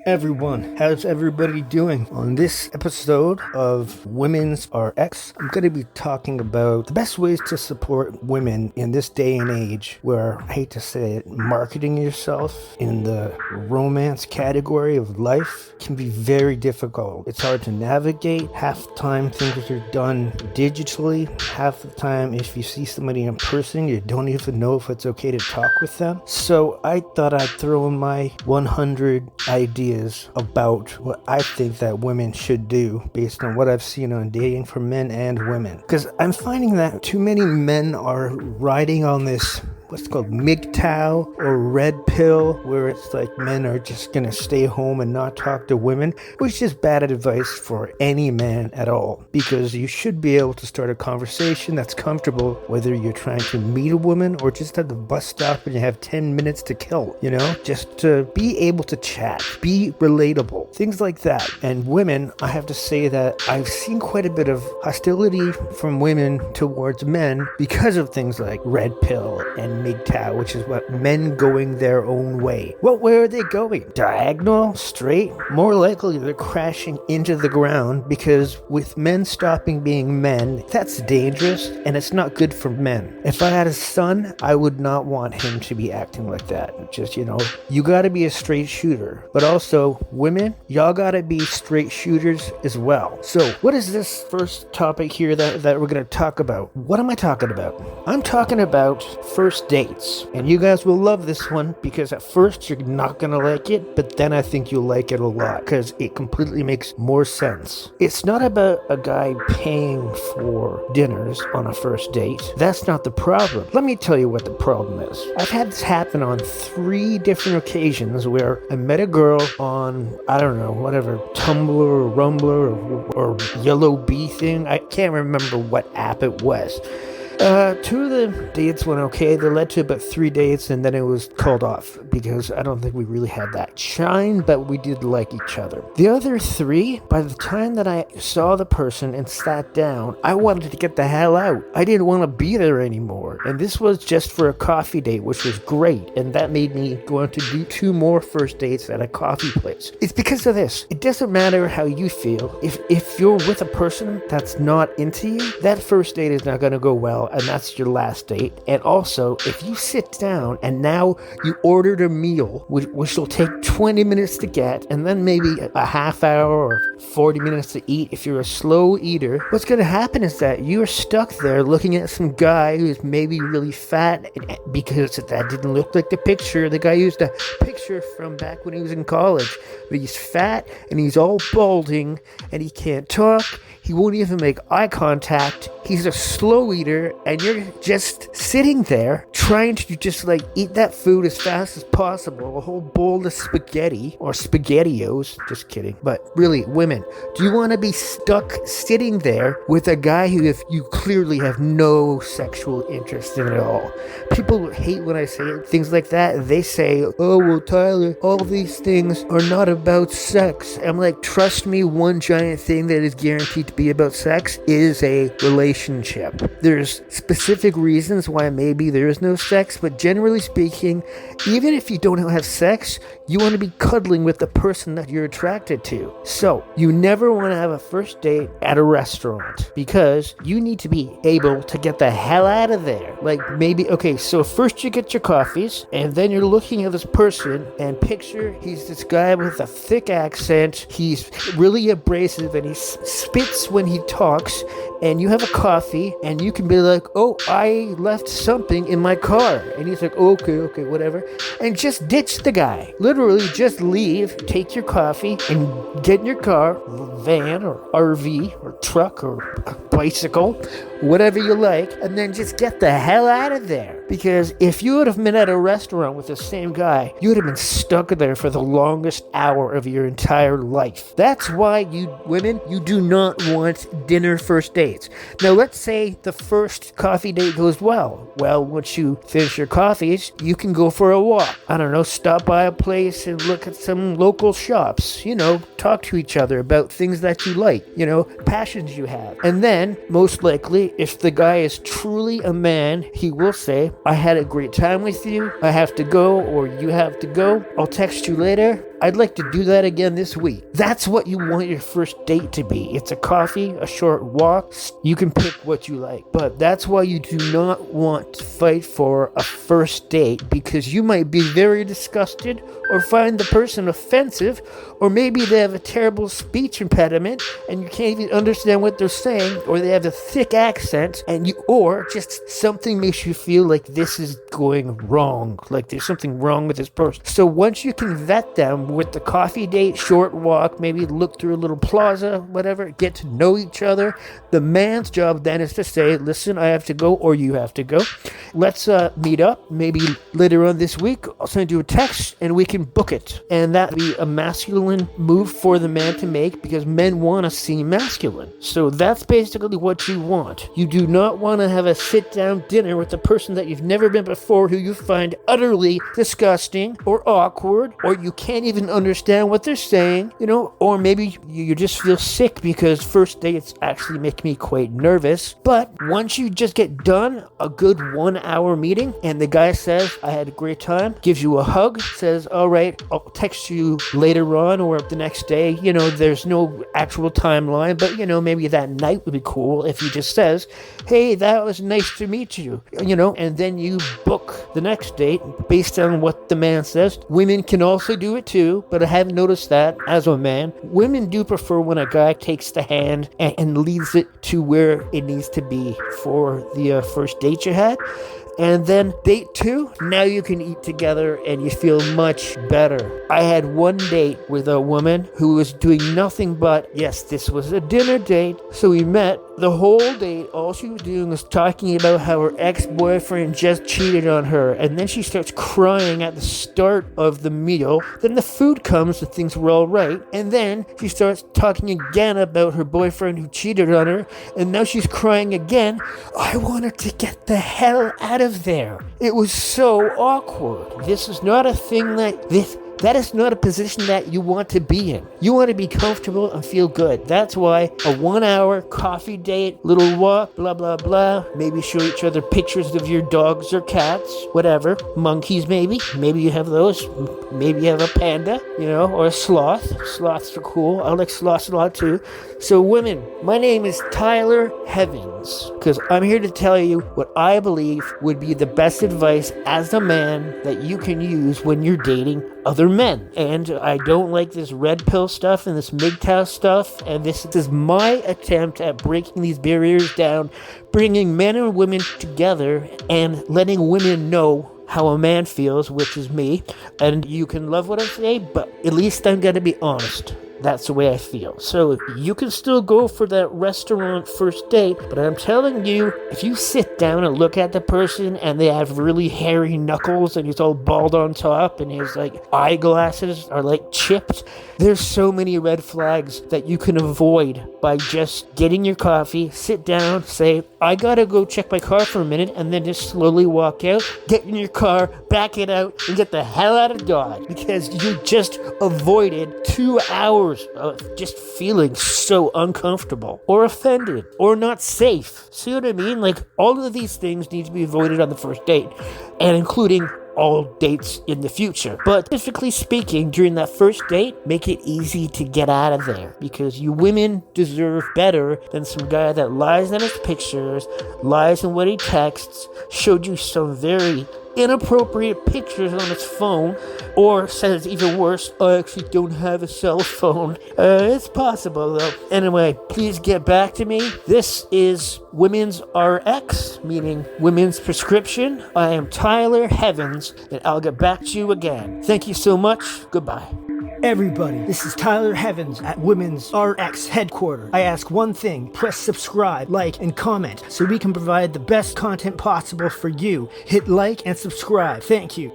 Everyone, how's everybody doing? On this episode of Women's RX, I'm going to be talking about the best ways to support women in this day and age where, I hate to say it, marketing yourself in the romance category of life can be very difficult. It's hard to navigate. Half the time things are done digitally. Half the time if you see somebody in person, you don't even know if it's okay to talk with them. So I thought I'd throw in my 100 ideas about what I think that women should do based on what I've seen on dating for men and women. Because I'm finding that too many men are riding on this what's called MGTOW or red pill, where it's like men are just gonna stay home and not talk to women, which is bad advice for any man at all, because you should be able to start a conversation that's comfortable, whether you're trying to meet a woman or just at the bus stop and you have 10 minutes to kill, just to be able to chat, be relatable, things like that. And women, I have to say that I've seen quite a bit of hostility from women towards men because of things like red pill and MGTOW, which is what men going their own way. What way are they going? Diagonal? Straight? More likely they're crashing into the ground, because with men stopping being men, that's dangerous and it's not good for men. If I had a son, I would not want him to be acting like that. Just, you gotta be a straight shooter. But also, women, y'all gotta be straight shooters as well. So, what is this first topic here that we're gonna talk about? What am I talking about? I'm talking about first dates. And you guys will love this one, because at first you're not gonna like it, but then I think you'll like it a lot because it completely makes more sense. It's not about a guy paying for dinners on a first date. That's not the problem. Let me tell you what the problem is. I've had this happen on 3 different occasions where I met a girl on, I don't know, whatever, Tumblr or Rumbler or Yellow Bee thing. I can't remember what app it was. 2 of the dates went okay. They led to about 3 dates, and then it was called off because I don't think we really had that shine, but we did like each other. The other 3, by the time that I saw the person and sat down, I wanted to get the hell out. I didn't want to be there anymore. And this was just for a coffee date, which was great. And that made me go on to do 2 more first dates at a coffee place. It's because of this. It doesn't matter how you feel. If you're with a person that's not into you, that first date is not going to go well. And that's your last date. And also, if you sit down and now you ordered a meal, which will take 20 minutes to get, and then maybe a half hour or 40 minutes to eat, if you're a slow eater, what's going to happen is that you're stuck there looking at some guy who's maybe really fat, because that didn't look like the picture. The guy used a picture from back when he was in college, but he's fat and he's all balding and he can't talk. He won't even make eye contact. He's a slow eater, and you're just sitting there trying to just eat that food as fast as possible, a whole bowl of spaghetti or SpaghettiOs. Just kidding. But really, women, do you want to be stuck sitting there with a guy who you clearly have no sexual interest in at all? People hate when I say things like that. They say, oh, well, Tyler, all these things are not about sex. I'm like, trust me, one giant thing that is guaranteed to be about sex is a relationship. There's specific reasons why maybe there is no sex, but generally speaking, even if you don't have sex, you want to be cuddling with the person that you're attracted to. So you never want to have a first date at a restaurant, because you need to be able to get the hell out of there. So first you get your coffees, and then you're looking at this person, and picture he's this guy with a thick accent. He's really abrasive, and he spits when he talks, and you have a coffee, and you can be like, oh, I left something in my car. And he's like, okay, whatever. And just ditch the guy. Literally just leave, take your coffee, and get in your car, van or RV or truck or bicycle, whatever you like, and then just get the hell out of there. Because if you would have been at a restaurant with the same guy, you would have been stuck there for the longest hour of your entire life. That's why women, you do not want dinner first dates. Now, let's say the first coffee date goes well. Well, once you finish your coffees, you can go for a walk. I don't know, stop by a place and look at some local shops. Talk to each other about things that you like, passions you have. And then, most likely, if the guy is truly a man, he will say, I had a great time with you. I have to go, or you have to go. I'll text you later. I'd like to do that again this week. That's what you want your first date to be. It's a coffee, a short walk. You can pick what you like. But that's why you do not want to fight for a first date, because you might be very disgusted or find the person offensive, or maybe they have a terrible speech impediment and you can't even understand what they're saying, or they have a thick accent, or just something makes you feel like this is going wrong, like there's something wrong with this person. So once you can vet them with the coffee date, short walk, maybe look through a little plaza, whatever, get to know each other, the man's job then is to say, listen, I have to go, or you have to go. Let's meet up maybe later on this week. I'll send you a text and we can book it. And that would be a masculine move for the man to make, because men want to seem masculine. So that's basically what you want. You do not want to have a sit-down dinner with a person that you've never been before, who you find utterly disgusting or awkward, or you can't even understand what they're saying, or maybe you just feel sick because first dates actually make me quite nervous. But once you just get done a good 1 hour meeting and the guy says, I had a great time, gives you a hug, says, all right, I'll text you later on or the next day, there's no actual timeline, but maybe that night would be cool if he just says, hey, that was nice to meet you, and then you book the next date based on what the man says. Women can also do it too, but I have noticed that as a man, women do prefer when a guy takes the hand and leads it to where it needs to be for the first date you had. And then date 2, now you can eat together and you feel much better. I had one date with a woman who was doing nothing but, yes, this was a dinner date. So we met. The whole date, all she was doing was talking about how her ex-boyfriend just cheated on her. And then she starts crying at the start of the meal. Then the food comes and things were all right. And then she starts talking again about her boyfriend who cheated on her. And now she's crying again. I want her to get the hell out of there. It was so awkward. This is not a thing that is not a position that you want to be in. You want to be comfortable and feel good. That's why a 1 hour coffee date, little walk, blah, blah, blah. Maybe show each other pictures of your dogs or cats, whatever. Monkeys, maybe. Maybe you have those. Maybe you have a panda, or a sloth. Sloths are cool. I like sloths a lot too. So women, my name is Tyler Heavens, because I'm here to tell you what I believe would be the best advice as a man that you can use when you're dating other men. And I don't like this red pill stuff and this MGTOW stuff, and this is my attempt at breaking these barriers down, bringing men and women together and letting women know how a man feels, which is me. And you can love what I say, but at least I'm gonna be honest. That's the way I feel. So you can still go for that restaurant first date, but I'm telling you, if you sit down and look at the person and they have really hairy knuckles and he's all bald on top and his eyeglasses are chipped, there's so many red flags that you can avoid by just getting your coffee, sit down, say, I gotta go check my car for a minute, and then just slowly walk out, get in your car, back it out, and get the hell out of Dodge, because you just avoided 2 hours of just feeling so uncomfortable or offended or not safe. See what I mean? All of these things need to be avoided on the first date, and including all dates in the future. But specifically speaking, during that first date, make it easy to get out of there, because you women deserve better than some guy that lies on his pictures, lies in what he texts, showed you some very inappropriate pictures on his phone, or says even worse, I actually don't have a cell phone. It's possible though. Anyway, please get back to me. This is Women's RX, meaning Women's Prescription. I am Tyler Heavens, and I'll get back to you again. Thank you so much. Goodbye. Everybody, this is Tyler Heavens at Women's RX headquarters. I ask one thing: press subscribe, like, and comment so we can provide the best content possible for you. Hit like and subscribe. Thank you.